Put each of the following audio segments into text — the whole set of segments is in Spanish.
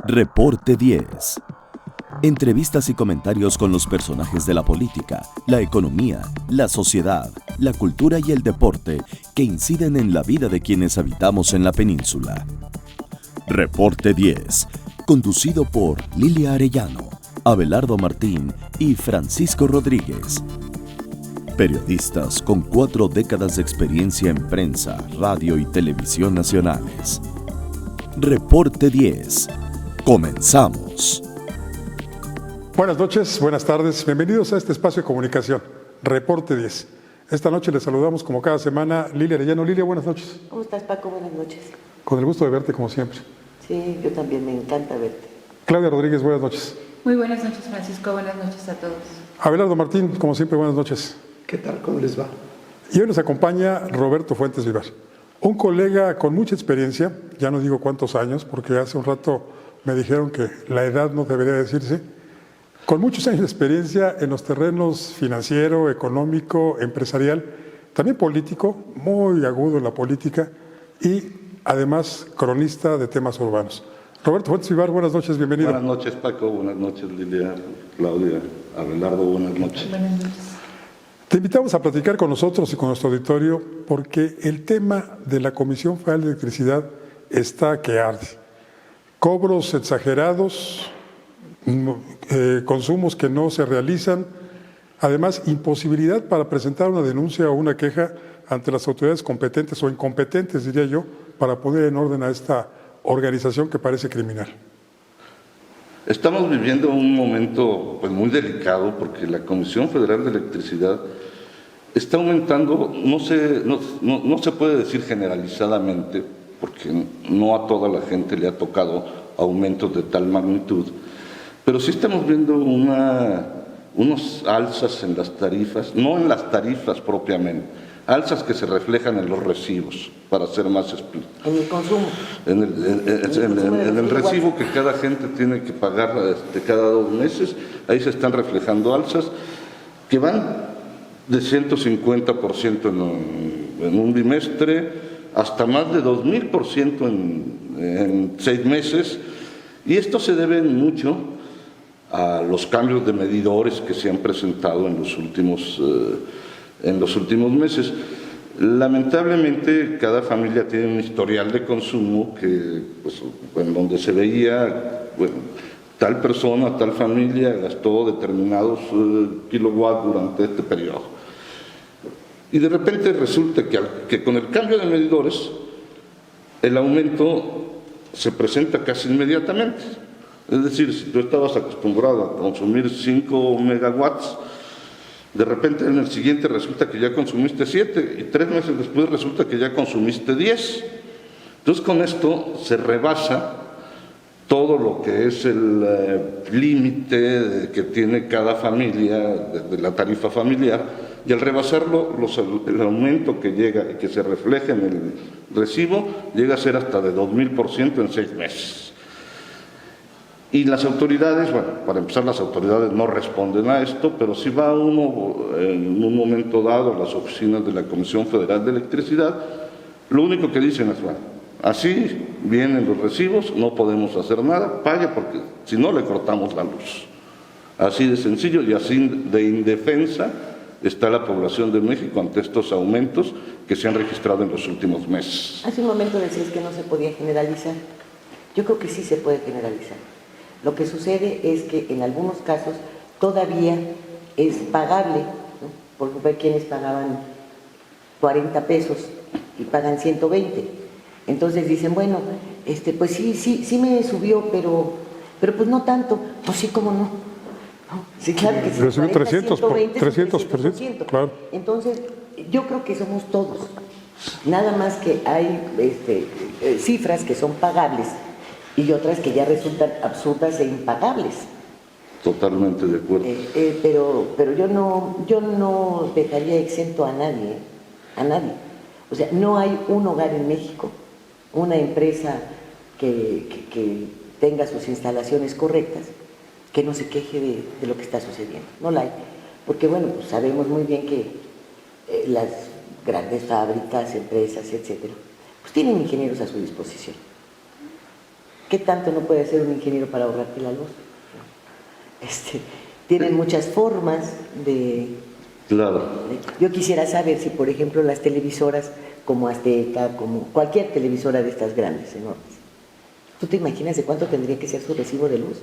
Reporte 10. Entrevistas y comentarios con los personajes de la política, la economía, la sociedad, la cultura y el deporte que inciden en la vida de quienes habitamos en la península. Reporte 10, conducido por Lilia Arellano, Abelardo Martín y Francisco Rodríguez. Periodistas con 4 décadas de experiencia en prensa, radio y televisión nacionales. Reporte 10. Comenzamos. Buenas noches, buenas tardes, bienvenidos a este espacio de comunicación, Reporte 10. Esta noche les saludamos como cada semana Lilia Arellano. Lilia, buenas noches. ¿Cómo estás, Paco? Buenas noches. Con el gusto de verte como siempre. Sí, yo también, me encanta verte. Claudia Rodríguez, buenas noches. Muy buenas noches, Francisco, buenas noches a todos. Abelardo Martín, como siempre, buenas noches. ¿Qué tal? ¿Cómo les va? Y hoy nos acompaña Roberto Fuentes Vivar, un colega con mucha experiencia, ya no digo cuántos años, porque hace un rato me dijeron que la edad no debería decirse, con muchos años de experiencia en los terrenos financiero, económico, empresarial, también político, muy agudo en la política y además cronista de temas urbanos. Roberto Fuentes Vivar, buenas noches, bienvenido. Buenas noches, Paco, buenas noches, Lilia, Claudia, Abelardo, buenas noches. Buenas noches. Te invitamos a platicar con nosotros y con nuestro auditorio porque el tema de la Comisión Federal de Electricidad está que arde. Cobros exagerados, consumos que no se realizan, además imposibilidad para presentar una denuncia o una queja ante las autoridades competentes o incompetentes, diría yo, para poner en orden a esta organización que parece criminal. Estamos viviendo un momento muy delicado porque la Comisión Federal de Electricidad está aumentando, no se puede decir generalizadamente, porque no a toda la gente le ha tocado aumentos de tal magnitud, pero sí estamos viendo unos alzas en las tarifas, no en las tarifas propiamente, alzas que se reflejan en los recibos, para ser más explícito. En el consumo. En el recibo que cada gente tiene que pagar cada 2 meses, ahí se están reflejando alzas que van de 150% en un bimestre hasta más de 2000% en 6 meses, y esto se debe mucho a los cambios de medidores que se han presentado en los últimos meses. Lamentablemente, cada familia tiene un historial de consumo que, en donde se veía, tal persona, tal familia gastó determinados kilowatts durante este periodo. Y de repente resulta que con el cambio de medidores, el aumento se presenta casi inmediatamente. Es decir, si tú estabas acostumbrado a consumir 5 megawatts, de repente en el siguiente resulta que ya consumiste 7 y 3 meses después resulta que ya consumiste 10. Entonces con esto se rebasa todo lo que es el límite que tiene cada familia de la tarifa familiar, y al rebasarlo el aumento que llega y que se refleja en el recibo llega a ser hasta de 2000% en 6 meses. Y las autoridades, para empezar, las autoridades no responden a esto, pero si va uno en un momento dado a las oficinas de la Comisión Federal de Electricidad, lo único que dicen es, así vienen los recibos, no podemos hacer nada, pague porque si no le cortamos la luz. Así de sencillo y así de indefensa está la población de México ante estos aumentos que se han registrado en los últimos meses. Hace un momento decías que no se podía generalizar. Yo creo que sí se puede generalizar. Lo que sucede es que en algunos casos todavía es pagable, ¿no? Por ejemplo, hay quienes pagaban 40 pesos y pagan 120. Entonces dicen, bueno, pues sí me subió, pero pues no tanto. Pues sí, ¿cómo no? Sí, claro que sí. Recibió 300, 300%. claro. Entonces, yo creo que somos todos. Nada más que hay cifras que son pagables y otras que ya resultan absurdas e impagables. Totalmente de acuerdo. Pero yo no dejaría exento a nadie, O sea, no hay un hogar en México, una empresa que tenga sus instalaciones correctas, que no se queje de lo que está sucediendo. No la hay. Porque, bueno, pues sabemos muy bien que las grandes fábricas, empresas, etcétera, pues tienen ingenieros a su disposición. ¿Qué tanto no puede hacer un ingeniero para ahorrarte la luz? Tienen muchas formas de... Claro. Yo quisiera saber si, por ejemplo, las televisoras como Azteca, como cualquier televisora de estas grandes, enormes, ¿tú te imaginas de cuánto tendría que ser su recibo de luz?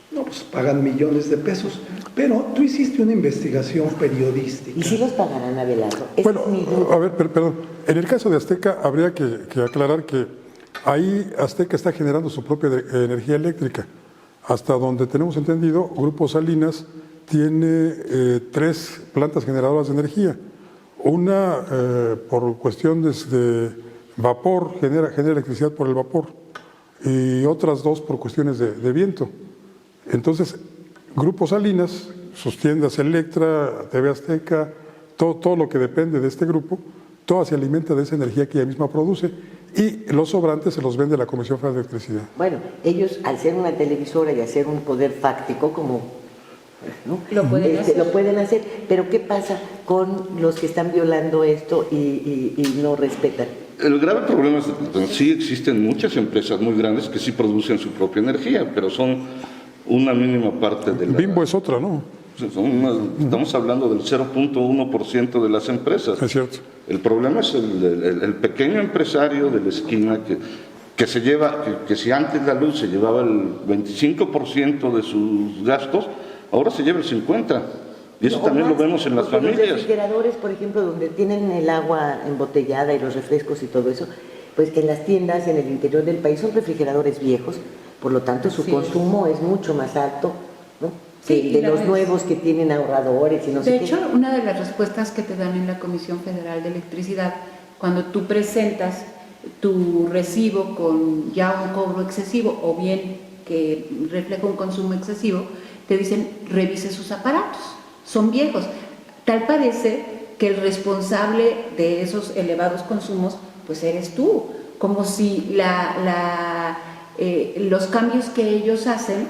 No, pues pagan millones de pesos. Pero tú hiciste una investigación periodística. ¿Y si los pagarán, Abelardo? Bueno, a ver, perdón. En el caso de Azteca habría que aclarar que ahí Azteca está generando su propia energía eléctrica. Hasta donde tenemos entendido, Grupo Salinas tiene 3 plantas generadoras de energía. Una por cuestiones de vapor, genera electricidad por el vapor, y otras 2 por cuestiones de viento. Entonces, Grupo Salinas, sus tiendas Electra, TV Azteca, todo lo que depende de este grupo, todo se alimenta de esa energía que ella misma produce, y los sobrantes se los vende la Comisión Federal de Electricidad. Bueno, ellos, al ser una televisora y hacer un poder fáctico, como ¿no? Lo pueden hacer. Pero ¿qué pasa con los que están violando esto y no respetan? El grave problema es que sí existen muchas empresas muy grandes que sí producen su propia energía, pero son una mínima parte de la... Bimbo es otra, ¿no? Estamos hablando del 0.1% de las empresas. Es cierto. El problema es el pequeño empresario de la esquina que se lleva, que si antes la luz se llevaba el 25% de sus gastos, ahora se lleva el 50%. Y eso también lo vemos en las familias. Los refrigeradores, por ejemplo, donde tienen el agua embotellada y los refrescos y todo eso, pues en las tiendas en el interior del país son refrigeradores viejos, por lo tanto su consumo es mucho más alto, ¿no? Sí, de los nuevos que tienen ahorradores y no sé qué. De hecho, una de las respuestas que te dan en la Comisión Federal de Electricidad, cuando tú presentas tu recibo con ya un cobro excesivo o bien que refleja un consumo excesivo, te dicen revise sus aparatos, son viejos. Tal parece que el responsable de esos elevados consumos pues eres tú, como si los cambios que ellos hacen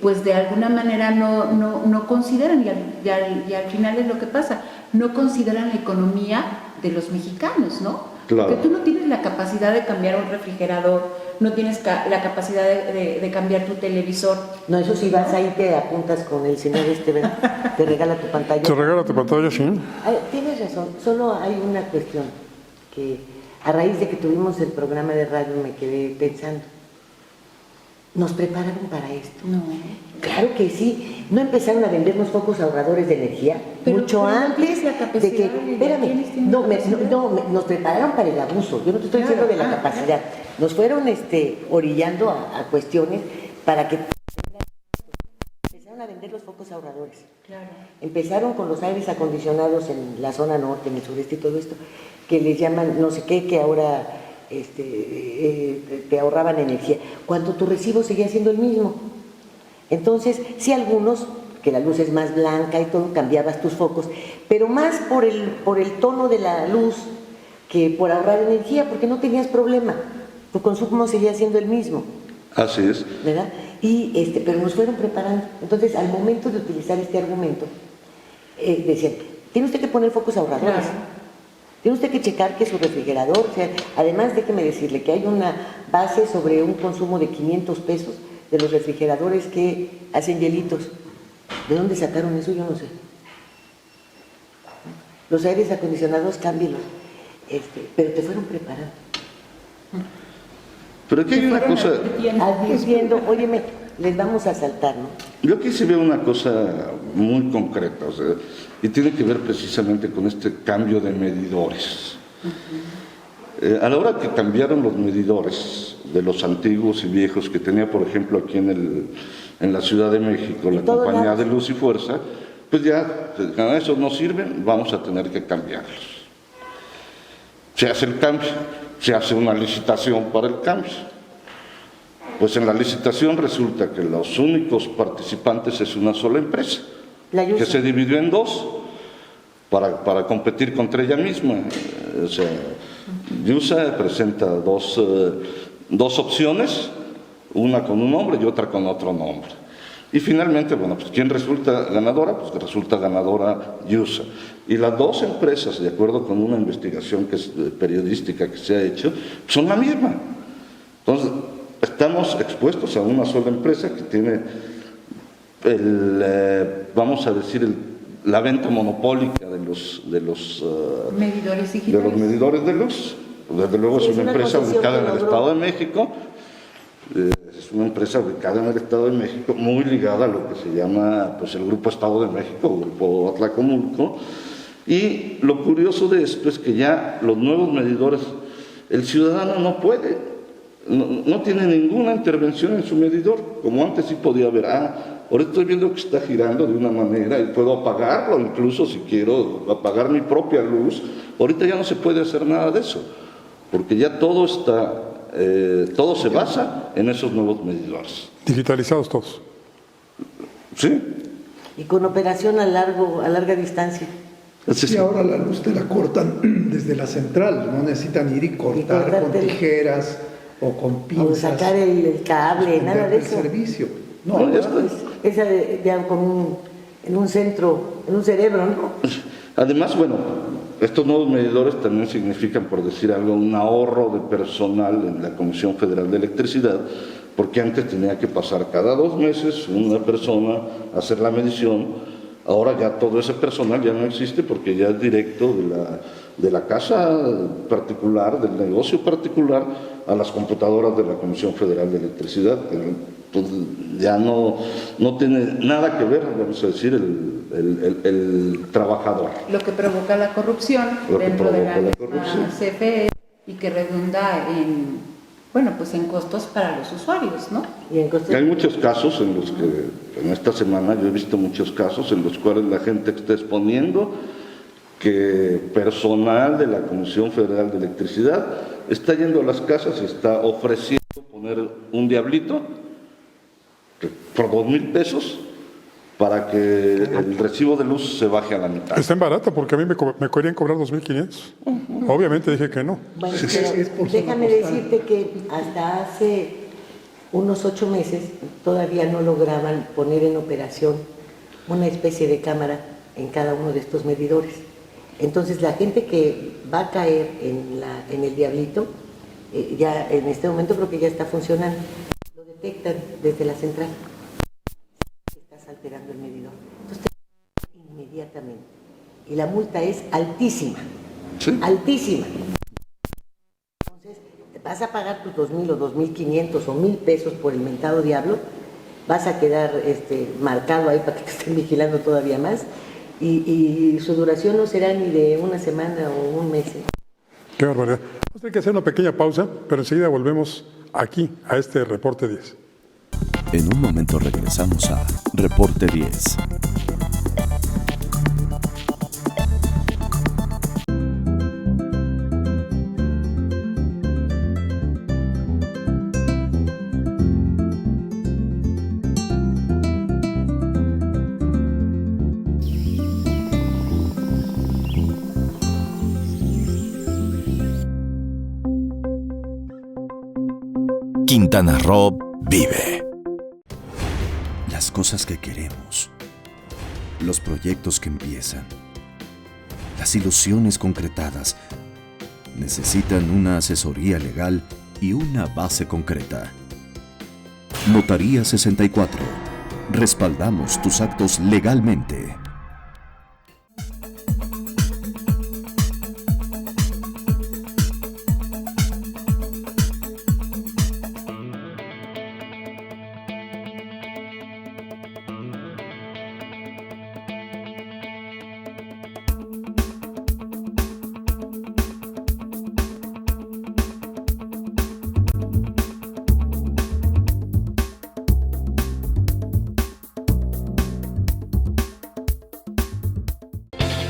pues de alguna manera no consideran, y al final es lo que pasa, no consideran la economía de los mexicanos, ¿no? Claro. Porque tú no tienes la capacidad de cambiar un refrigerador, no tienes la capacidad de cambiar tu televisor. No, eso sí, vas ahí, te apuntas con el señor ¿verdad? Te regala tu pantalla. Te regala tu pantalla, sí. Tienes razón, solo hay una cuestión que a raíz de que tuvimos el programa de radio me quedé pensando. ¿Nos prepararon para esto? No. Claro que sí. ¿No empezaron a vendernos focos ahorradores de energía? Mucho antes la capacidad de que... Espérame, nos prepararon para el abuso. Yo no te estoy diciendo de la capacidad. Nos fueron orillando a cuestiones para que empezaron a vender los focos ahorradores. Claro. Empezaron con los aires acondicionados en la zona norte, en el sureste y todo esto, que les llaman no sé qué, que ahora... te ahorraban energía, cuando tu recibo seguía siendo el mismo. Entonces, sí, algunos, que la luz es más blanca y todo, cambiabas tus focos, pero más por el tono de la luz que por ahorrar energía, porque no tenías problema, tu consumo seguía siendo el mismo. Así es. ¿Verdad? Pero nos fueron preparando. Entonces, al momento de utilizar este argumento, decían, tiene usted que poner focos ahorradores. Claro. Tiene usted que checar que su refrigerador, o sea, además déjeme decirle que hay una base sobre un consumo de 500 pesos de los refrigeradores que hacen hielitos. ¿De dónde sacaron eso? Yo no sé. Los aires acondicionados, cámbielos. Pero te fueron preparando. Pero aquí hay una cosa... Advirtiendo, óyeme, les vamos a saltar, ¿no? Yo aquí sí veo una cosa muy concreta, o sea, y tiene que ver precisamente con este cambio de medidores. A la hora que cambiaron los medidores de los antiguos y viejos que tenía, por ejemplo, aquí en la Ciudad de México, la Compañía de Luz y Fuerza, pues ya, esos no sirven, vamos a tener que cambiarlos. Se hace el cambio, se hace una licitación para el cambio. Pues en la licitación resulta que los únicos participantes es una sola empresa, que se dividió en 2 para competir contra ella misma. O sea, Yusa presenta dos opciones, una con un nombre y otra con otro nombre. Y finalmente, bueno, pues ¿quién resulta ganadora? Pues resulta ganadora IUSA. Y las dos empresas, de acuerdo con una investigación que es periodística que se ha hecho, son la misma. Entonces, estamos expuestos a una sola empresa que tiene, vamos a decir, la venta monopólica de los medidores digitales. De los medidores de luz. Desde luego es una empresa ubicada en el Estado de México. Es una empresa ubicada en el Estado de México, muy ligada a lo que se llama pues, el Grupo Estado de México, o Grupo Atlacomulco. Y lo curioso de esto es que ya los nuevos medidores, el ciudadano no puede, no tiene ninguna intervención en su medidor, como antes sí podía ver. Ahora estoy viendo que está girando de una manera y puedo apagarlo, incluso si quiero apagar mi propia luz. Ahorita ya no se puede hacer nada de eso, porque ya todo está, todo se basa en esos nuevos medidores. Digitalizados todos. Sí. Y con operación a larga distancia. Y ahora la luz te la cortan desde la central, no necesitan ir y cortar con tijeras o con pinzas. O sacar el cable, nada de eso. El servicio. No, No, Esa ya en un centro, en un cerebro, ¿no? Además, bueno, estos nuevos medidores también significan, por decir algo, un ahorro de personal en la Comisión Federal de Electricidad, porque antes tenía que pasar cada 2 meses una persona a hacer la medición. Ahora ya todo ese personal ya no existe porque ya es directo de la casa particular, del negocio particular, a las computadoras de la Comisión Federal de Electricidad. Entonces ya no tiene nada que ver, vamos a decir, el trabajador. Lo que provoca la corrupción dentro de la CFE y que redunda en, bueno, pues en costos para los usuarios, ¿no? Y hay muchos casos en los que, en esta semana yo he visto muchos casos en los cuales la gente está exponiendo que personal de la Comisión Federal de Electricidad está yendo a las casas y está ofreciendo poner un diablito por 2,000 pesos para que el recibo de luz se baje a la mitad. Está en barata porque a mí me querían cobrar 2,500. Obviamente dije que no. Bueno, Es por déjame zona postal. decirte que hasta hace unos 8 meses todavía no lograban poner en operación una especie de cámara en cada uno de estos medidores. Entonces la gente que va a caer en el diablito, ya en este momento creo que ya está funcionando, lo detectan desde la central. Estás alterando el medidor. Entonces te inmediatamente. Y la multa es altísima. ¿Sí? Altísima. Entonces, vas a pagar tus 2,000 o 2,500 o 1,000 pesos por el mentado diablo, vas a quedar marcado ahí para que te estén vigilando todavía más, y su duración no será ni de una semana o un mes. Qué barbaridad. Vamos a tener que hacer una pequeña pausa, pero enseguida volvemos aquí, a este Reporte 10. En un momento regresamos a Reporte 10. Quintana Roo vive. Las cosas que queremos, los proyectos que empiezan, las ilusiones concretadas, necesitan una asesoría legal y una base concreta. Notaría 64. Respaldamos tus actos legalmente.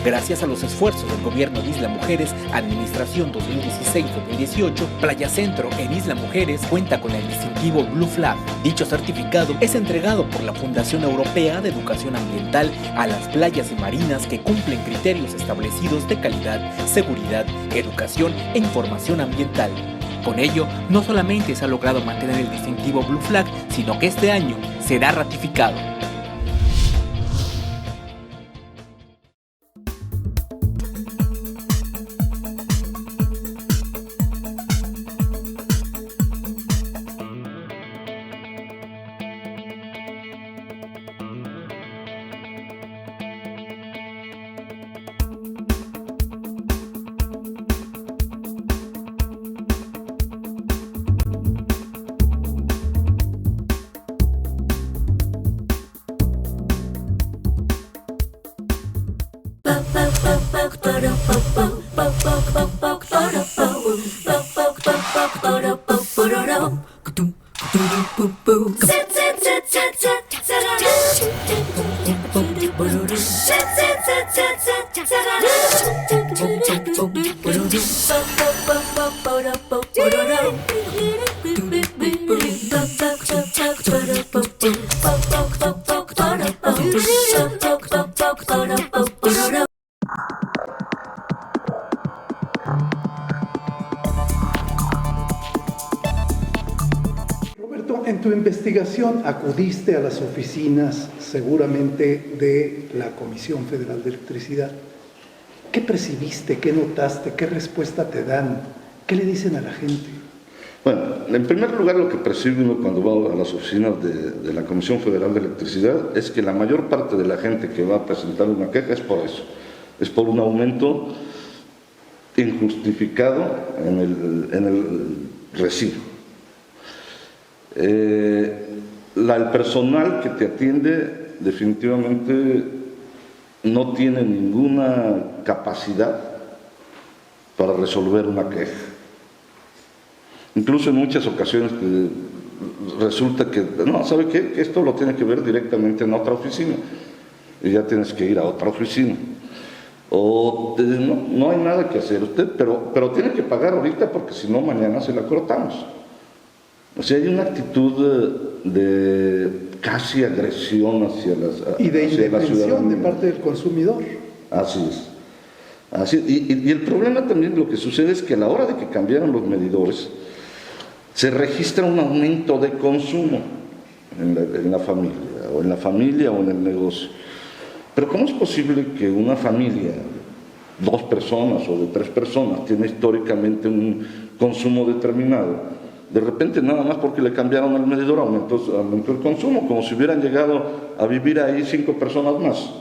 Gracias a los esfuerzos del gobierno de Isla Mujeres, Administración 2016-2018, Playa Centro en Isla Mujeres cuenta con el distintivo Blue Flag. Dicho certificado es entregado por la Fundación Europea de Educación Ambiental a las playas y marinas que cumplen criterios establecidos de calidad, seguridad, educación e información ambiental. Con ello, no solamente se ha logrado mantener el distintivo Blue Flag, sino que este año será ratificado. Roberto, en tu investigación acudiste a las oficinas seguramente de la Comisión Federal de Electricidad. ¿Qué percibiste? ¿Qué notaste? ¿Qué respuesta te dan? ¿Qué le dicen a la gente? Bueno, en primer lugar, lo que percibe uno cuando va a las oficinas de la Comisión Federal de Electricidad es que la mayor parte de la gente que va a presentar una queja es por eso, es por un aumento injustificado en el recibo. El personal que te atiende definitivamente no tiene ninguna capacidad para resolver una queja. Incluso en muchas ocasiones resulta que, no, ¿sabe qué? Que esto lo tiene que ver directamente en otra oficina y ya tienes que ir a otra oficina. O no hay nada que hacer usted, pero tiene que pagar ahorita porque si no mañana se la cortamos. O sea, hay una actitud de casi agresión hacia y de indefensión de parte del consumidor. Así es. Y el problema también, lo que sucede es que a la hora de que cambiaron los medidores, se registra un aumento de consumo en la familia o en el negocio. Pero ¿cómo es posible que una familia, 2 personas o de 3 personas, tiene históricamente un consumo determinado? De repente, nada más porque le cambiaron el medidor, aumentó el consumo, como si hubieran llegado a vivir ahí 5 personas más.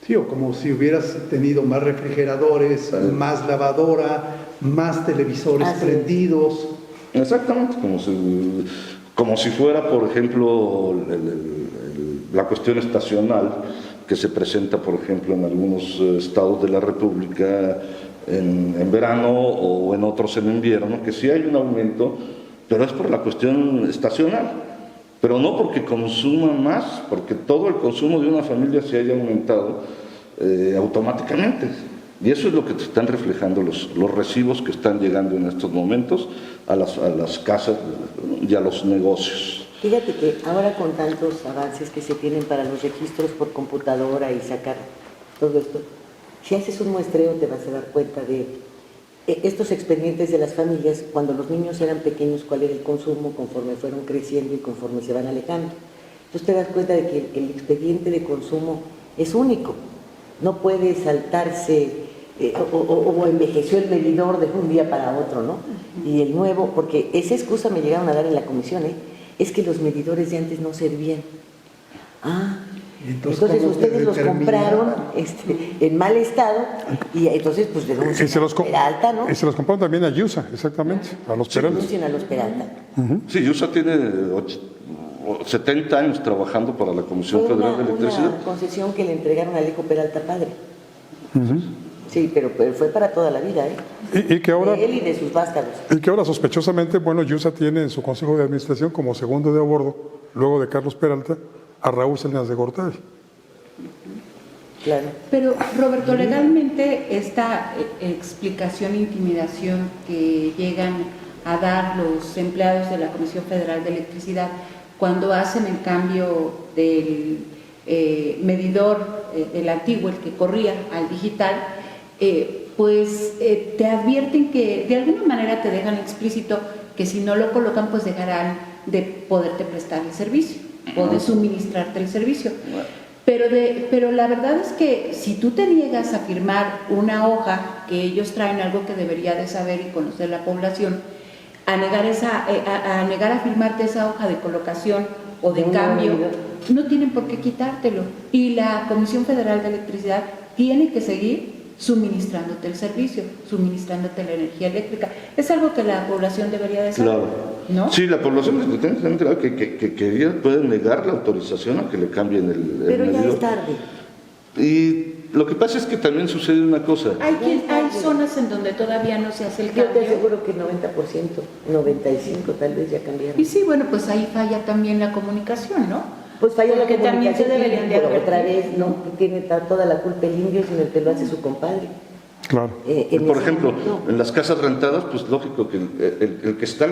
Sí, o como si hubieras tenido más refrigeradores, más lavadora, más televisores prendidos. Exactamente, como si fuera, por ejemplo, la cuestión estacional que se presenta, por ejemplo, en algunos estados de la República en verano o en otros en invierno, que sí hay un aumento, pero es por la cuestión estacional, pero no porque consuman más, porque todo el consumo de una familia se haya aumentado automáticamente. Y eso es lo que te están reflejando los recibos que están llegando en estos momentos a las casas y a los negocios. Fíjate que ahora con tantos avances que se tienen para los registros por computadora y sacar todo esto, si haces un muestreo te vas a dar cuenta de estos expedientes de las familias, cuando los niños eran pequeños, cuál era el consumo conforme fueron creciendo y conforme se van alejando. Entonces te das cuenta de que el expediente de consumo es único, no puede saltarse o envejeció el medidor de un día para otro, ¿no? Y el nuevo, porque esa excusa me llegaron a dar en la comisión, es que los medidores de antes no servían. Entonces ustedes los compraron en mal estado y entonces pues denuncian a los Peralta, ¿no? Y se los compraron también a Yusa, exactamente, a los Peralta. Denuncian a los Peralta. Sí, Yusa tiene 70 años trabajando para la Comisión Federal de Electricidad. Una concesión que le entregaron a Alejo Peralta padre. Sí, pero fue para toda la vida, Y que ahora, de él y de sus vástagos. Y que ahora sospechosamente, bueno, Yusa tiene en su consejo de administración como segundo de a bordo, luego de Carlos Peralta, a Raúl Salinas de Gortari. Claro. Pero, Roberto, legalmente esta explicación e intimidación que llegan a dar los empleados de la Comisión Federal de Electricidad cuando hacen el cambio del medidor, el antiguo, el que corría, al digital, pues te advierten que de alguna manera te dejan explícito que si no lo colocan, pues dejarán de poderte prestar el servicio o de suministrarte el servicio. Pero la verdad es que si tú te niegas a firmar una hoja que ellos traen, algo que debería de saber y conocer la población, a negar a firmarte esa hoja de colocación o de cambio, no tienen por qué quitártelo. Y la Comisión Federal de Electricidad tiene que seguir suministrándote el servicio, suministrándote la energía eléctrica. Es algo que la población debería de saber. Claro. ¿No? Sí, la población tiene que estar enterada que ellos pueden negar la autorización a que le cambien el Pero ya medidor. es tarde. Y lo que pasa es que también sucede una cosa. Hay zonas en donde todavía no se hace el Yo cambio. te aseguro que 90%, 95% tal vez ya cambiaron. Y sí, bueno, pues ahí falla también la comunicación, ¿no? Pues falla la Porque también se comunicación, deberían de pero advertir. otra vez no tiene toda la culpa el indio, sino el que lo hace su compadre. Claro. Por ejemplo, en las casas rentadas, pues lógico que el que está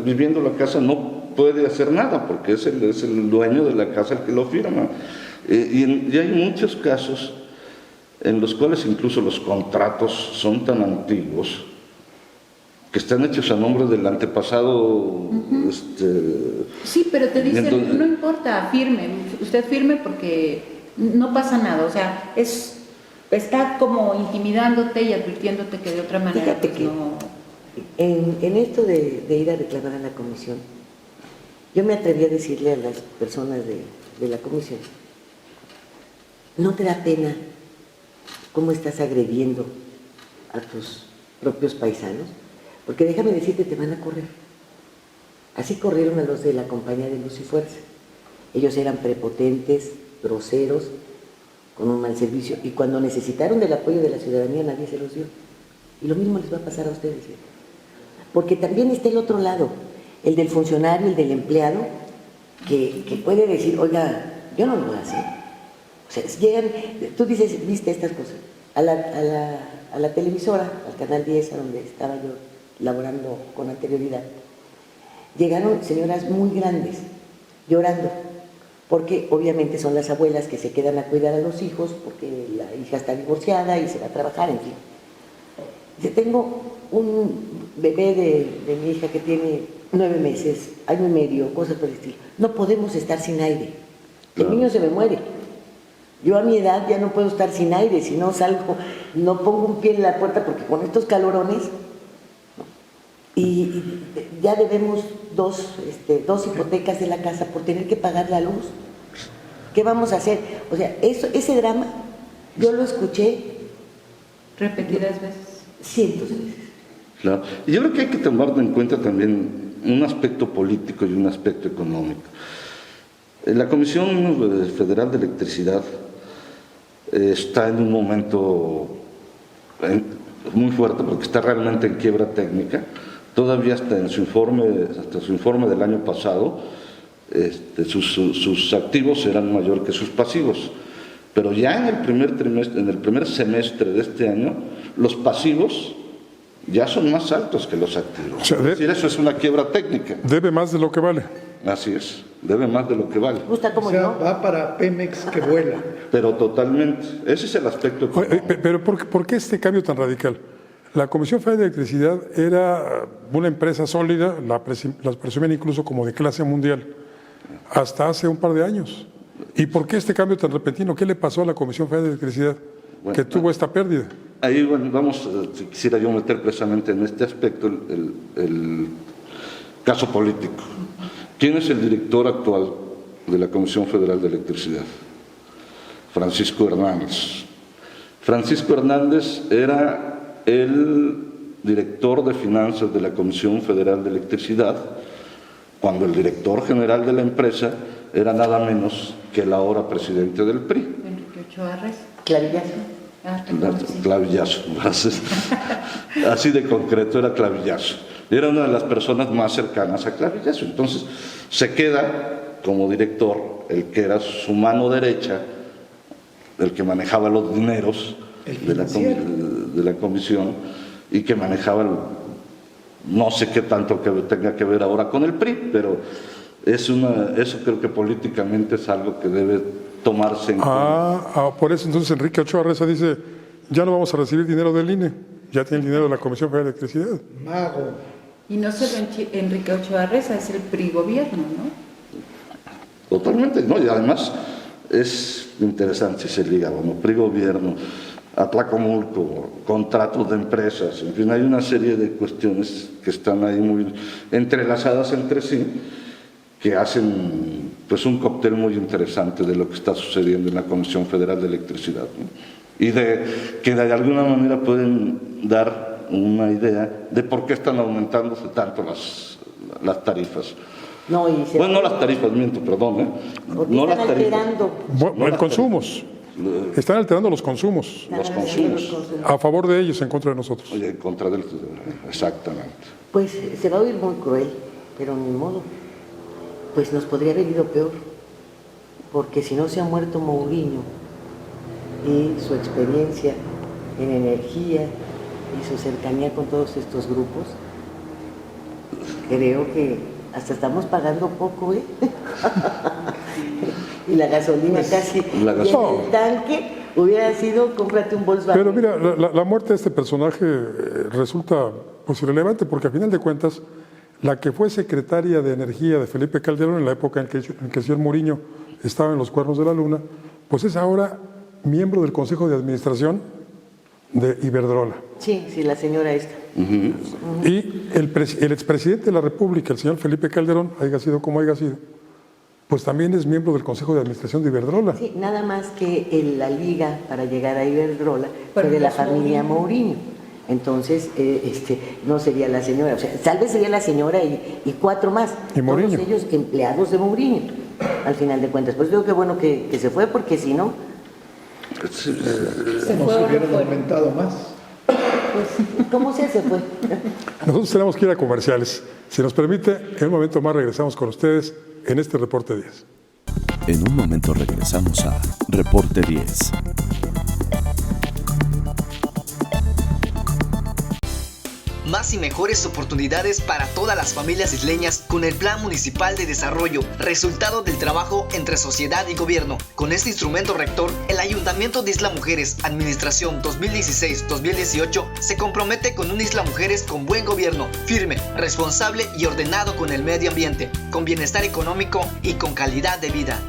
viviendo la casa no puede hacer nada, porque es el dueño de la casa el que lo firma. Y hay muchos casos en los cuales incluso los contratos son tan antiguos que están hechos a nombre del antepasado. Sí, pero te dicen, entonces, no importa, firme, usted firme porque no pasa nada, o sea, está como intimidándote y advirtiéndote que de otra manera Fíjate pues, que no... en esto de ir a reclamar a la comisión, yo me atreví a decirle a las personas de la comisión, ¿no te da pena cómo estás agrediendo a tus propios paisanos? Porque déjame decirte, te van a correr. Así corrieron a los de la compañía de Luz y Fuerza. Ellos eran prepotentes, groseros, con un mal servicio, y cuando necesitaron del apoyo de la ciudadanía nadie se los dio. Y lo mismo les va a pasar a ustedes. Porque también está el otro lado, el del funcionario, el del empleado, que puede decir, oiga, yo no lo voy a hacer. O sea, llegan, tú dices, viste estas cosas, a la televisora, al canal 10, a donde estaba yo laborando con anterioridad, llegaron señoras muy grandes, llorando, porque obviamente son las abuelas que se quedan a cuidar a los hijos, porque la hija está divorciada y se va a trabajar, en fin. Dice, tengo un bebé de mi hija que tiene 9 meses, año y medio, cosas por el estilo. No podemos estar sin aire. El niño se me muere. Yo a mi edad ya no puedo estar sin aire, si no salgo, no pongo un pie en la puerta porque con estos calorones, y ya debemos dos hipotecas de la casa por tener que pagar la luz. ¿Qué vamos a hacer? O sea, ese drama yo lo escuché repetidas veces. cientos de veces. Claro. Y yo creo que hay que tomar en cuenta también un aspecto político y un aspecto económico. La Comisión Federal de Electricidad está en un momento muy fuerte porque está realmente en quiebra técnica. Todavía hasta su informe del año pasado, sus activos eran mayor que sus pasivos. Pero ya en el primer semestre de este año, los pasivos ya son más altos que los activos. O sea, es decir, eso es una quiebra técnica. Debe más de lo que vale. Así es, debe más de lo que vale. Gusta como O sea, yo. va para Pemex que vuela. Pero totalmente, ese es el aspecto económico. Pero ¿por qué este cambio tan radical? La Comisión Federal de Electricidad era una empresa sólida, las presumían incluso como de clase mundial, hasta hace un par de años. ¿Y por qué este cambio tan repentino? ¿Qué le pasó a la Comisión Federal de Electricidad que tuvo esta pérdida? Ahí vamos, quisiera yo meter precisamente en este aspecto el caso político. ¿Quién es el director actual de la Comisión Federal de Electricidad? Francisco Hernández. Francisco Hernández era el director de finanzas de la Comisión Federal de Electricidad, cuando el director general de la empresa era nada menos que el ahora presidente del PRI. Enrique Ochoa Rez. Clavillazo. Clavillazo. Así de concreto era Clavillazo. Era una de las personas más cercanas a Clavillazo. Entonces se queda como director el que era su mano derecha, el que manejaba los dineros de la comisión y que manejaba no sé qué tanto que tenga que ver ahora con el PRI, pero eso creo que políticamente es algo que debe tomarse en cuenta. Por eso entonces Enrique Ochoa Reza dice, ya no vamos a recibir dinero del INE, ya tiene el dinero de la Comisión Federal de Electricidad. Mago. Y no solo Enrique Ochoa Reza, es el PRI gobierno, ¿no? Totalmente, ¿no? Y además es interesante ese liga, ¿no? PRI gobierno, Atlacomulco, contratos de empresas, en fin, hay una serie de cuestiones que están ahí muy entrelazadas entre sí, que hacen pues un cóctel muy interesante de lo que está sucediendo en la Comisión Federal de Electricidad, ¿no? Y que de alguna manera pueden dar una idea de por qué están aumentándose tanto las tarifas. No, y bueno, no las tarifas, miento, perdón, no las tarifas. Bueno, consumos. Están alterando los consumos. Los consumos. A favor de ellos, en contra de nosotros. Oye, en contra del... Exactamente. Pues se va a oír muy cruel, pero ni modo. Pues nos podría haber ido peor, porque si no se ha muerto Mourinho y su experiencia en energía y su cercanía con todos estos grupos, creo que hasta estamos pagando poco, ¿eh? Y la gasolina casi, y el tanque hubiera sido, cómprate un Volkswagen. Pero mira, la muerte de este personaje resulta pues irrelevante, porque a final de cuentas, la que fue secretaria de Energía de Felipe Calderón en la época en que el señor Mourinho estaba en los cuernos de la luna, pues es ahora miembro del Consejo de Administración de Iberdrola. Sí, la señora esta. Y el expresidente de la República, el señor Felipe Calderón, haya sido como haya sido, pues también es miembro del Consejo de Administración de Iberdrola. Sí, nada más que la liga para llegar a Iberdrola fue de la familia Mourinho. Entonces, no sería la señora, o sea, tal vez sería la señora y cuatro más. Y Mourinho. Todos ellos empleados de Mourinho, al final de cuentas. Pues digo que bueno que se fue, porque si no... Se ¿Cómo se hubieran aumentado más? Pues, ¿cómo se fue? Nosotros tenemos que ir a comerciales. Si nos permite, en un momento más regresamos con ustedes en este Reporte 10. En un momento regresamos a Reporte 10. Más y mejores oportunidades para todas las familias isleñas con el Plan Municipal de Desarrollo, resultado del trabajo entre sociedad y gobierno. Con este instrumento rector, el Ayuntamiento de Isla Mujeres, Administración 2016-2018, se compromete con una Isla Mujeres con buen gobierno, firme, responsable y ordenado con el medio ambiente, con bienestar económico y con calidad de vida.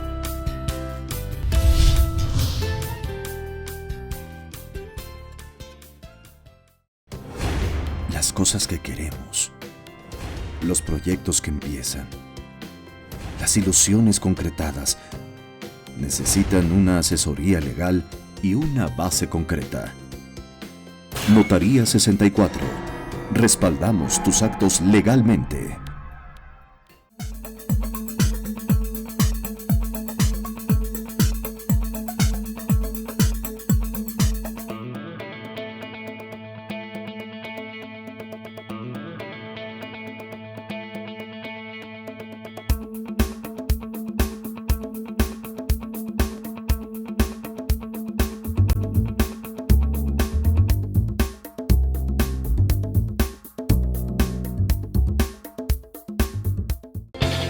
Las cosas que queremos, los proyectos que empiezan, las ilusiones concretadas, necesitan una asesoría legal y una base concreta. Notaría 64. Respaldamos tus actos legalmente.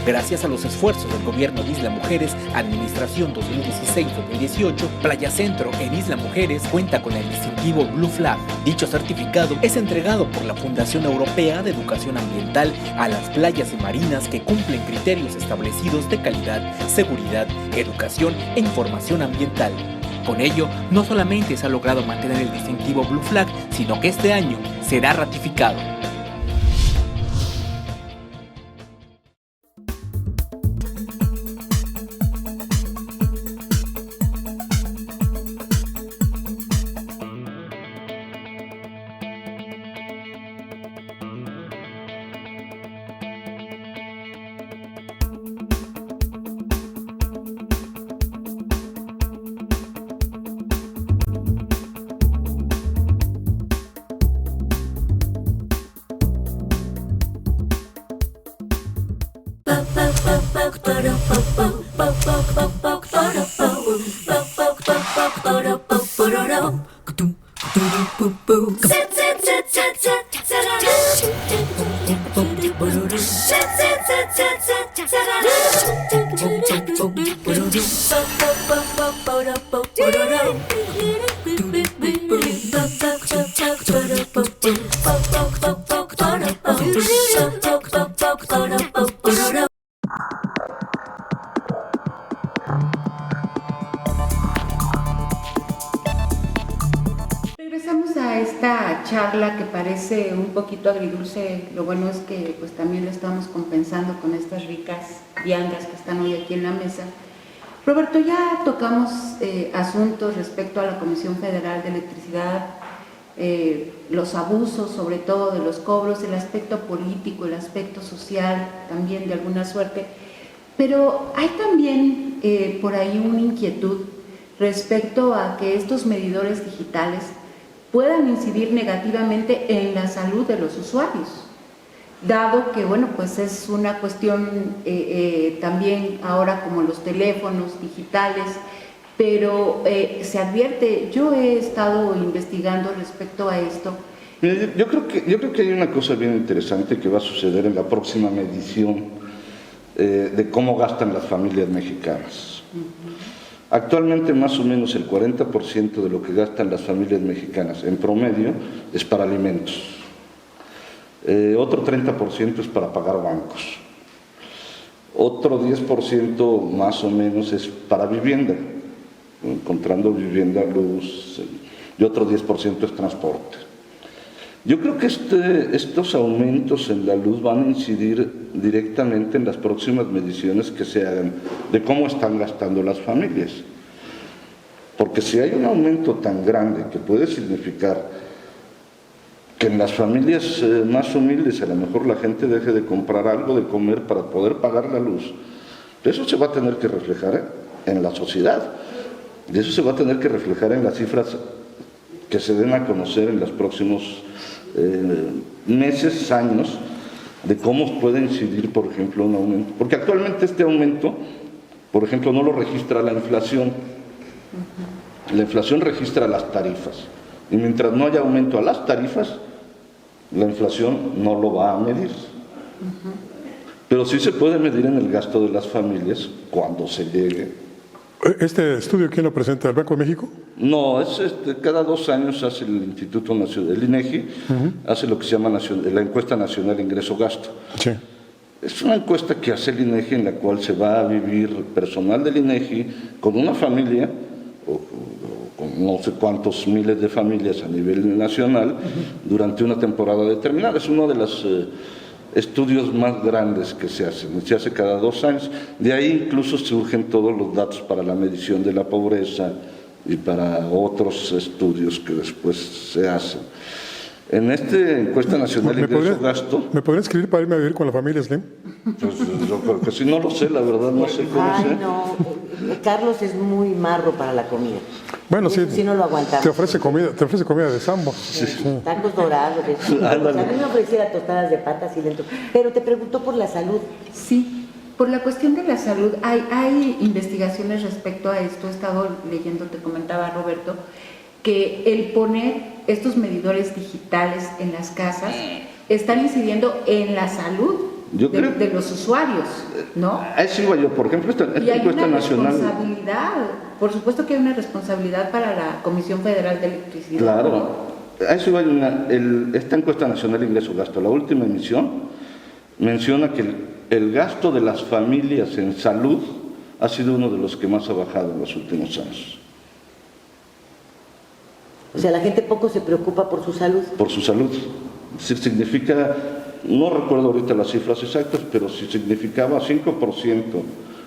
Gracias a los esfuerzos del gobierno de Isla Mujeres, Administración 2016-2018, Playa Centro en Isla Mujeres cuenta con el distintivo Blue Flag. Dicho certificado es entregado por la Fundación Europea de Educación Ambiental a las playas y marinas que cumplen criterios establecidos de calidad, seguridad, educación e información ambiental. Con ello, no solamente se ha logrado mantener el distintivo Blue Flag, sino que este año será ratificado. Regresamos a esta charla que parece un poquito agridulce. Lo bueno es que pues también lo estamos compensando con estas ricas viandas que están hoy aquí en la mesa. Roberto, ya tocamos asuntos respecto a la Comisión Federal de Electricidad, los abusos sobre todo de los cobros, el aspecto político, el aspecto social también de alguna suerte, pero hay también por ahí una inquietud respecto a que estos medidores digitales puedan incidir negativamente en la salud de los usuarios, dado que, bueno, pues es una cuestión también ahora como los teléfonos digitales, pero se advierte, yo he estado investigando respecto a esto. Yo creo que hay una cosa bien interesante que va a suceder en la próxima medición de cómo gastan las familias mexicanas. Actualmente más o menos el 40% de lo que gastan las familias mexicanas en promedio es para alimentos. Otro 30% es para pagar bancos. Otro 10% más o menos es para vivienda, encontrando vivienda, luz, y otro 10% es transporte. Yo creo que estos aumentos en la luz van a incidir directamente en las próximas mediciones que se hagan de cómo están gastando las familias. Porque si hay un aumento tan grande que puede significar que en las familias más humildes a lo mejor la gente deje de comprar algo de comer para poder pagar la luz, eso se va a tener que reflejar en la sociedad y eso se va a tener que reflejar en las cifras que se den a conocer en los próximos meses, años, de cómo puede incidir, por ejemplo, un aumento. Porque actualmente este aumento, por ejemplo, no lo registra la inflación. La inflación registra las tarifas. Y mientras no haya aumento a las tarifas, la inflación no lo va a medir. Pero sí se puede medir en el gasto de las familias cuando se llegue. ¿Este estudio quién lo presenta? ¿El Banco de México? No, cada 2 años hace el Instituto Nacional, el INEGI, hace lo que se llama la Encuesta Nacional de Ingreso-Gasto. Sí. Es una encuesta que hace el INEGI en la cual se va a vivir personal del INEGI con una familia, o con no sé cuántos miles de familias a nivel nacional, durante una temporada determinada. Es uno de los estudios más grandes que se hace cada 2 años. De ahí incluso surgen todos los datos para la medición de la pobreza y para otros estudios que después se hacen. En esta encuesta nacional de ingreso-gasto... ¿Me podría escribir para irme a vivir con la familia Slim? Pues yo creo que sí, no lo sé, la verdad, no sé cómo sé. No, Carlos es muy marro para la comida. Bueno, sí, no lo aguantamos. te ofrece comida de Sambo. Sí. Tacos dorados. A mí me ofreciera tostadas de patas y lento. Pero te preguntó por la salud. Sí, por la cuestión de la salud, hay investigaciones respecto a esto. He estado leyendo, te comentaba Roberto, que el poner estos medidores digitales en las casas están incidiendo en la salud de los usuarios, ¿no? A eso iba yo, por ejemplo, esta encuesta nacional. Responsabilidad, por supuesto que hay una responsabilidad para la Comisión Federal de Electricidad. Claro, a eso iba esta encuesta nacional de ingreso-gasto, la última emisión, menciona que el gasto de las familias en salud ha sido uno de los que más ha bajado en los últimos años. O sea, la gente poco se preocupa por su salud. Por su salud. Significa, no recuerdo ahorita las cifras exactas, pero si significaba 5%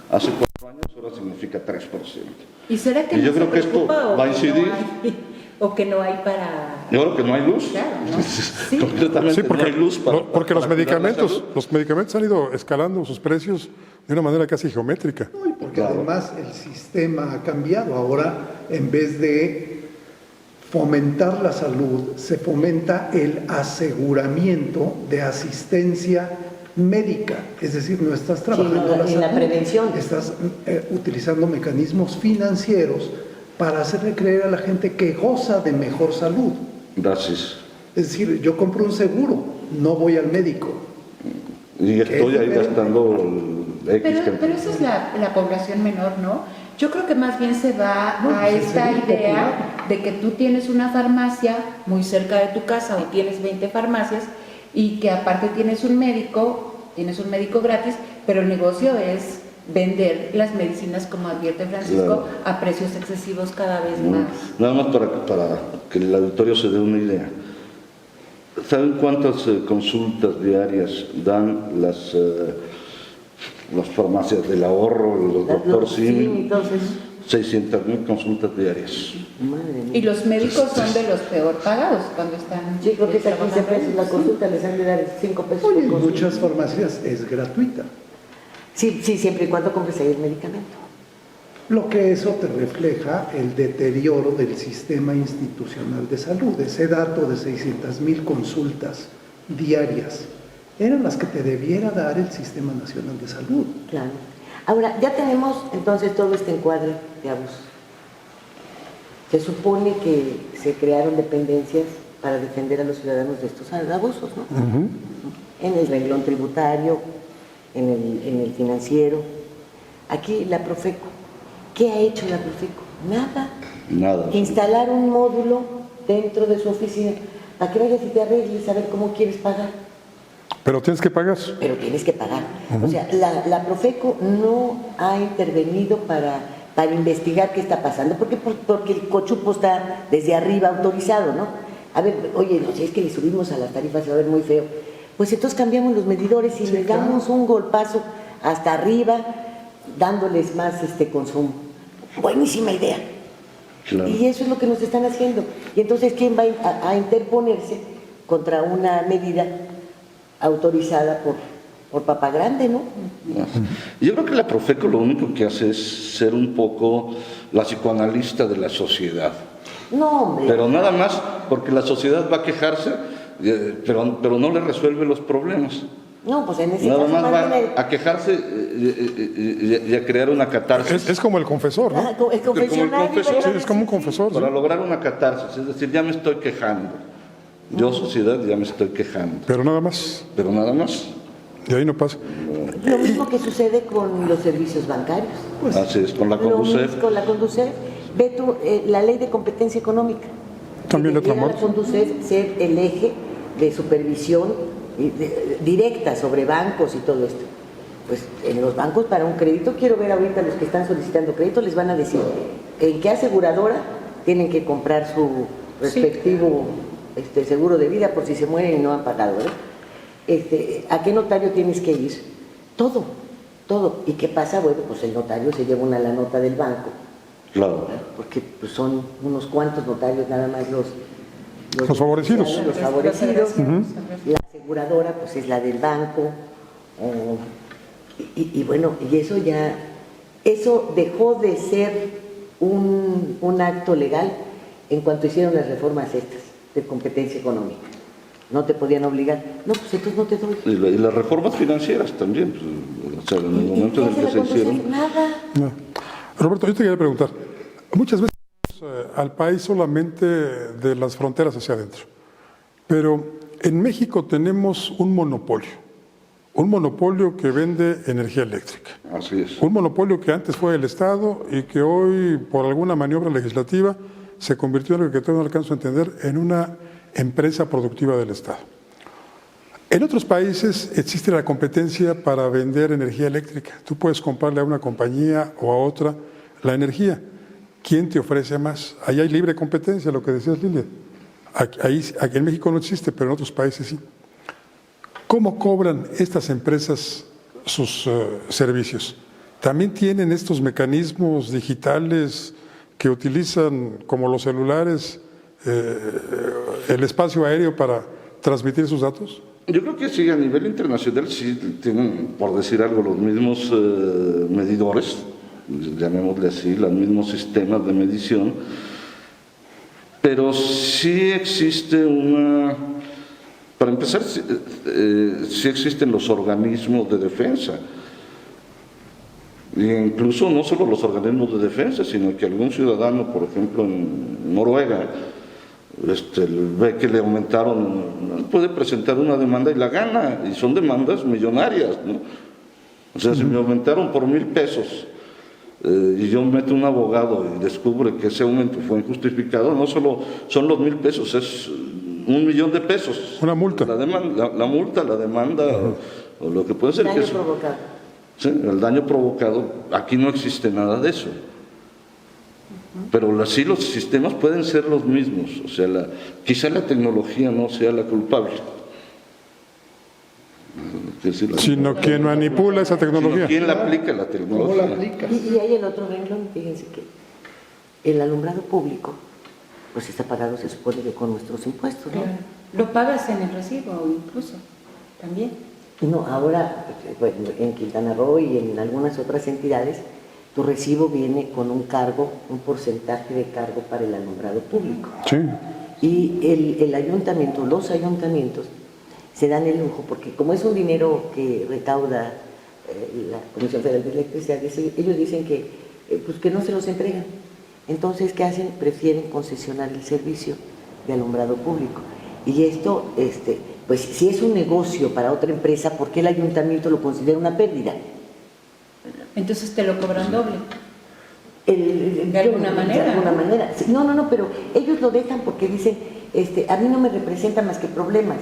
hace 4 años, ahora significa 3%. ¿Y será que yo creo que esto va a incidir? O que no hay para... Yo creo que no hay luz. Claro, ¿no? Sí. Sí, porque, no hay luz porque para los medicamentos han ido escalando sus precios de una manera casi geométrica. No, y porque además el sistema ha cambiado. Ahora, en vez de fomentar la salud, se fomenta el aseguramiento de asistencia médica, es decir, no estás trabajando en la prevención. Estás utilizando mecanismos financieros para hacerle creer a la gente que goza de mejor salud. Gracias. Es decir, yo compro un seguro, no voy al médico. Y estoy ahí gastando el X. Pero esa es la población menor, ¿no? Yo creo que más bien se va a esta idea de que tú tienes una farmacia muy cerca de tu casa o tienes 20 farmacias y que aparte tienes un médico tienes un médico gratis, pero el negocio es vender las medicinas, como advierte Francisco, Claro, a precios excesivos cada vez más. nada más para que el auditorio se dé una idea. ¿Saben cuántas consultas diarias dan las farmacias del ahorro, los doctor Sí, Simi? entonces, 600,000 consultas diarias. madre mía. Y los médicos son de los peor pagados cuando están... Sí, creo que es a 15 trabajando. pesos la consulta, les han de dar 5 pesos Oye, por en consulta. muchas farmacias es gratuita. Sí, siempre y cuando compres ahí el medicamento. Lo que eso te refleja el deterioro del sistema institucional de salud. Ese dato de 600,000 consultas diarias eran las que te debiera dar el Sistema Nacional de Salud. Claro. Ahora, ya tenemos entonces todo este encuadre de abusos. Se supone que se crearon dependencias para defender a los ciudadanos de estos abusos, ¿no? En el renglón tributario, en el financiero. Aquí la Profeco. ¿Qué ha hecho la Profeco? Nada. Nada. Instalar un módulo dentro de su oficina para que vayas y te arregles a ver cómo quieres pagar. Pero tienes que pagar. Pero tienes que pagar. O sea, la Profeco no ha intervenido para investigar qué está pasando, porque el cochupo está desde arriba autorizado, ¿no? A ver, oye, no, si es que le subimos a las tarifas se va a ver muy feo, pues entonces cambiamos los medidores y les damos un golpazo hasta arriba, dándoles más consumo. Buenísima idea. Claro. Y eso es lo que nos están haciendo. Y entonces, ¿quién va a interponerse contra una medida autorizada por Papá Grande, no? Yo creo que la Profeco lo único que hace es ser un poco la psicoanalista de la sociedad. No, hombre. Pero nada más porque la sociedad va a quejarse, pero no le resuelve los problemas. No, pues en ese Nada caso más bien va a quejarse y a crear una catarsis. Es como el confesor, ¿no? el confesionario. confesor. Sí, es como un confesor. Para ¿sí? lograr una catarsis, es decir, ya me estoy quejando. Yo, sociedad, ya me estoy quejando. Pero nada más. Pero nada más. De ahí no pasa. Lo mismo que sucede con los servicios bancarios. Así es, con la Lo Conducef. mismo con la Conducef. Ve tú, la ley de competencia económica. También le debiera la tramó. Conducef ser el eje de supervisión directa sobre bancos y todo esto. Pues en los bancos para un crédito, quiero ver ahorita los que están solicitando crédito, les van a decir en qué aseguradora tienen que comprar su respectivo seguro de vida por si se mueren y no han pagado, ¿verdad? ¿A qué notario tienes que ir? Todo. ¿Y qué pasa? Bueno, pues el notario se lleva la nota del banco. Claro. Porque pues, son unos cuantos notarios nada más los favorecidos. Los favorecidos. La aseguradora pues es la del banco. Y bueno, y eso dejó de ser un acto legal en cuanto hicieron las reformas estas de competencia económica. No te podían obligar. No, pues entonces no te doy. Y las reformas financieras también, pues, o sea, en el momento en el que se hicieron. Nada. No. Roberto, yo te quería preguntar. Muchas veces al país solamente de las fronteras hacia adentro. Pero en México tenemos un monopolio que vende energía eléctrica. Así es. Un monopolio que antes fue el Estado y que hoy, por alguna maniobra legislativa, se convirtió en lo que todavía no alcanzo a entender, en una empresa productiva del Estado. En otros países existe la competencia para vender energía eléctrica. Tú puedes comprarle a una compañía o a otra la energía. ¿Quién te ofrece más? Ahí hay libre competencia, lo que decías, Lilia. Aquí en México no existe, pero en otros países sí. ¿Cómo cobran estas empresas sus servicios? ¿También tienen estos mecanismos digitales que utilizan, como los celulares, el espacio aéreo para transmitir sus datos? Yo creo que sí, a nivel internacional sí tienen, por decir algo, los mismos medidores, llamémosle así, los mismos sistemas de medición, pero sí existe para empezar, sí existen los organismos de defensa, e incluso no solo los organismos de defensa, sino que algún ciudadano, por ejemplo en Noruega, ve que le aumentaron, puede presentar una demanda y la gana, y son demandas millonarias, ¿no? O sea, si me aumentaron por 1,000 pesos y yo meto un abogado y descubre que ese aumento fue injustificado, no solo son los 1,000 pesos, es 1,000,000 de pesos. Una multa. La multa, la demanda o lo que puede ser. Daño que es, provocado. sí, el daño provocado, aquí no existe nada de eso. Pero sí, los sistemas pueden ser los mismos, o sea, quizá la tecnología no sea la culpable. Sino quien manipula esa tecnología. Sino quien la aplica la tecnología. ¿Cómo la aplicas? Y hay el otro renglón, fíjense que el alumbrado público, pues está pagado, se supone que con nuestros impuestos, ¿no? Claro. Lo pagas en el recibo incluso, también. No, ahora, bueno, en Quintana Roo y en algunas otras entidades, tu recibo viene con un cargo, un porcentaje de cargo para el alumbrado público. Sí. Y el ayuntamiento, los ayuntamientos, se dan el lujo, porque como es un dinero que recauda la Comisión Federal de Electricidad, ellos dicen pues que no se los entregan. Entonces, ¿qué hacen? Prefieren concesionar el servicio de alumbrado público. Y esto, pues si es un negocio para otra empresa, ¿por qué el ayuntamiento lo considera una pérdida? Entonces te lo cobran doble. De alguna manera. De alguna manera. Sí, no, pero ellos lo dejan porque dicen, a mí no me representa más que problemas.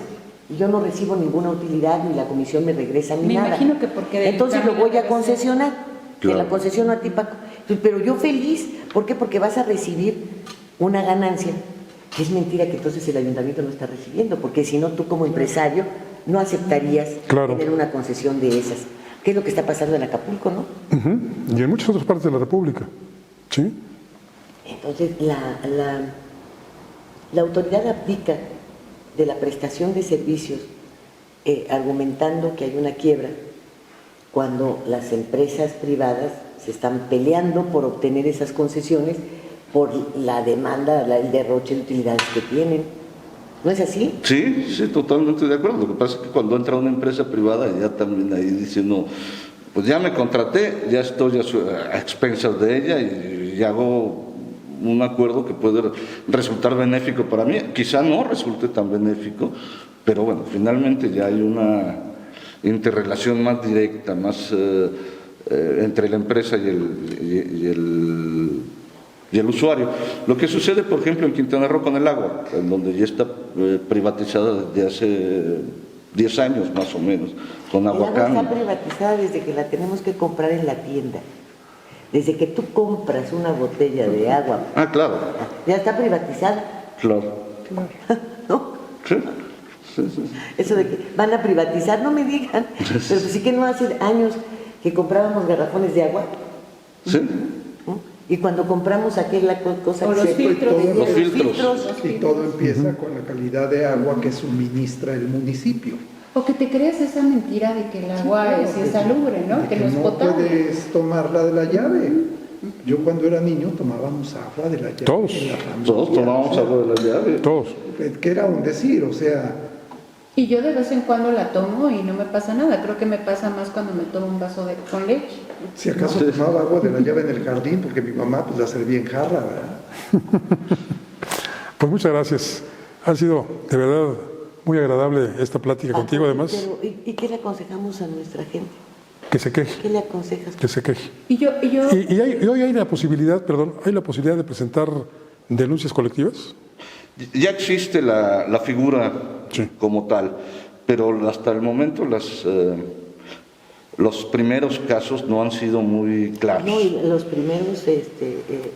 Y yo no recibo ninguna utilidad, ni la comisión me regresa ni nada. Me imagino que porque... Entonces lo voy a concesionar. Claro. Te la concesiono a ti, Paco. Pero yo feliz. ¿Por qué? Porque vas a recibir una ganancia. Que es mentira que entonces el ayuntamiento no está recibiendo. Porque si no, tú como empresario no aceptarías tener una concesión de esas. ¿Qué es lo que está pasando en Acapulco, no? Y en muchas otras partes de la República. Sí. Entonces, la autoridad aplica de la prestación de servicios argumentando que hay una quiebra cuando las empresas privadas se están peleando por obtener esas concesiones por la demanda, el derroche de utilidades que tienen. ¿No es así? Sí, totalmente de acuerdo. Lo que pasa es que cuando entra una empresa privada, ya también ahí dice uno, pues ya me contraté, ya estoy a expensas de ella y hago un acuerdo que puede resultar benéfico para mí. Quizá no resulte tan benéfico, pero bueno, finalmente ya hay una interrelación más directa, más entre la empresa y el usuario. Lo que sucede, por ejemplo, en Quintana Roo con el agua, en donde ya está privatizada desde hace 10 años más o menos, con Aguacán. El agua está privatizada desde que la tenemos que comprar en la tienda. Desde que tú compras una botella de agua. Ah, claro. Ya está privatizada. Claro. ¿No? Sí. Eso de que van a privatizar, no me digan. Pero sí que no hace años que comprábamos garrafones de agua. Sí. Y cuando compramos aquella cosa o que los filtros. Los filtros. Y todo empieza con la calidad de agua que suministra el municipio. O que te creas esa mentira de que el agua es insalubre, ¿no? Que no es potable. Puedes tomarla de la llave. Yo cuando era niño tomábamos agua de la llave. Todos. Todos tomábamos agua de la llave. Todos. Que era un decir, o sea... Y yo de vez en cuando la tomo y no me pasa nada. Creo que me pasa más cuando me tomo un vaso con leche. Si acaso tomaba agua de la llave en el jardín, porque mi mamá pues la servía en jarra, ¿verdad? Pues muchas gracias. Ha sido de verdad muy agradable esta plática contigo, además. Pero, ¿y qué le aconsejamos a nuestra gente? Que se queje. ¿Qué le aconsejas? Que se queje. Y hoy hay la posibilidad, hay la posibilidad de presentar denuncias colectivas. Ya existe la figura Sí. como tal, pero hasta el momento los primeros casos no han sido muy claros. No, y los primeros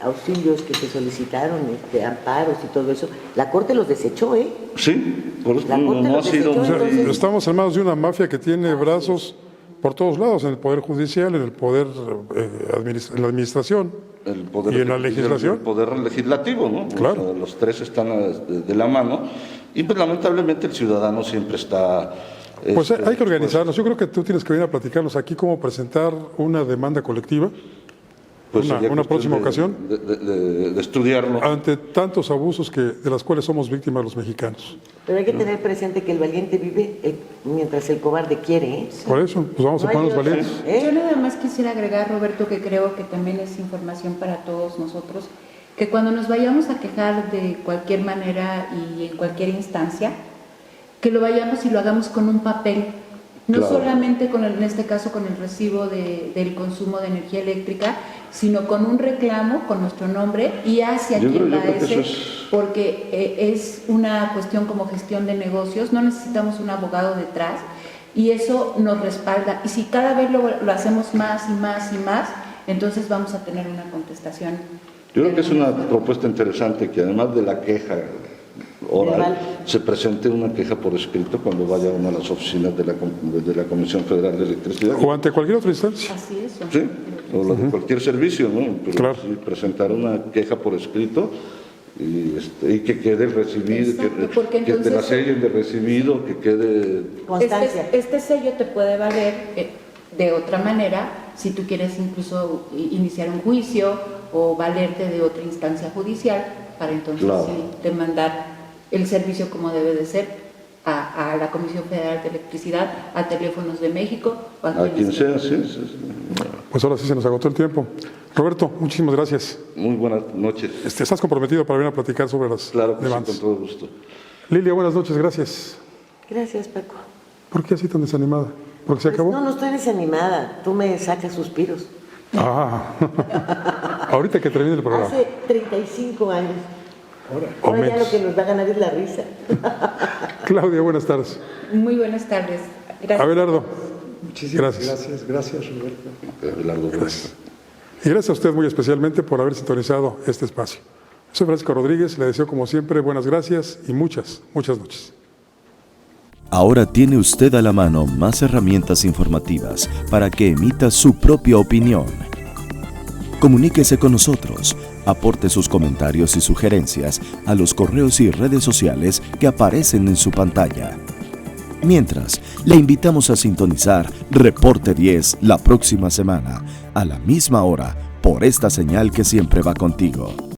auxilios que se solicitaron, amparos y todo eso, la Corte los desechó, ¿eh? Sí, por eso La Corte no ha los sido... desechó, O sea, entonces- estamos en manos de una mafia que tiene brazos por todos lados, en el Poder Judicial, en el Poder, en la Administración El poder y en la ejecutivo y legislación. el poder legislativo, ¿no? Claro. O sea, los tres están de la mano y pues lamentablemente el ciudadano siempre está... Pues hay que organizarnos. Yo creo que tú tienes que venir a platicarnos aquí cómo presentar una demanda colectiva pues, una sería próxima cuestión ocasión. de estudiarlo. ante tantos abusos de las cuales somos víctimas los mexicanos. Pero hay que tener presente que el valiente vive mientras el cobarde quiere, ¿eh? Por eso, pues vamos a No hay ponernos otra, valientes. ¿eh? Yo nada más quisiera agregar, Roberto, que creo que también es información para todos nosotros, que cuando nos vayamos a quejar de cualquier manera y en cualquier instancia, que lo vayamos y lo hagamos con un papel, no Claro. solamente en este caso con el recibo del consumo de energía eléctrica, sino con un reclamo con nuestro nombre y hacia Yo quien creo va que ese, eso es- porque es una cuestión como gestión de negocios, no necesitamos un abogado detrás, Y eso nos respalda. Y si cada vez lo hacemos más y más y más, entonces vamos a tener una contestación. Yo creo que es una propuesta interesante que además de la queja oral, se presente una queja por escrito cuando vaya uno a las oficinas de la Comisión Federal de Electricidad. O ante cualquier otra instancia. Así es. Sí, o la de cualquier servicio, ¿no? Pero Claro. sí, presentar una queja por escrito y que quede recibido, Exacto, porque que te entonces- la sellen de recibido, que quede... Constancia. Este sello te puede valer de otra manera si tú quieres incluso iniciar un juicio o valerte de otra instancia judicial para entonces Claro. sí, demandar el servicio como debe de ser a la Comisión Federal de Electricidad, a Teléfonos de México o A quien sea, sí. Pues ahora sí se nos agotó el tiempo. Roberto, muchísimas gracias. Muy buenas noches. ¿Estás comprometido para venir a platicar sobre las Claro que sí, demandas? con todo gusto. Lilia, buenas noches, gracias. Gracias, Paco. ¿Por qué así tan desanimada? ¿Porque se acabó? No estoy desanimada. Tú me sacas suspiros. Ah, ahorita que termine el programa. Hace 35 años. O Ahora ya menos. lo que nos va a ganar es la risa. Claudia, buenas tardes. Muy buenas tardes. Gracias. Abelardo. Muchísimas Gracias. gracias Roberto. Abelardo, Gracias. Y gracias a usted muy especialmente por haber sintonizado este espacio. Soy Francisco Rodríguez, le deseo como siempre buenas gracias y muchas noches. Ahora tiene usted a la mano más herramientas informativas para que emita su propia opinión. Comuníquese con nosotros, aporte sus comentarios y sugerencias a los correos y redes sociales que aparecen en su pantalla. Mientras, le invitamos a sintonizar Reporte 10 la próxima semana, a la misma hora, por esta señal que siempre va contigo.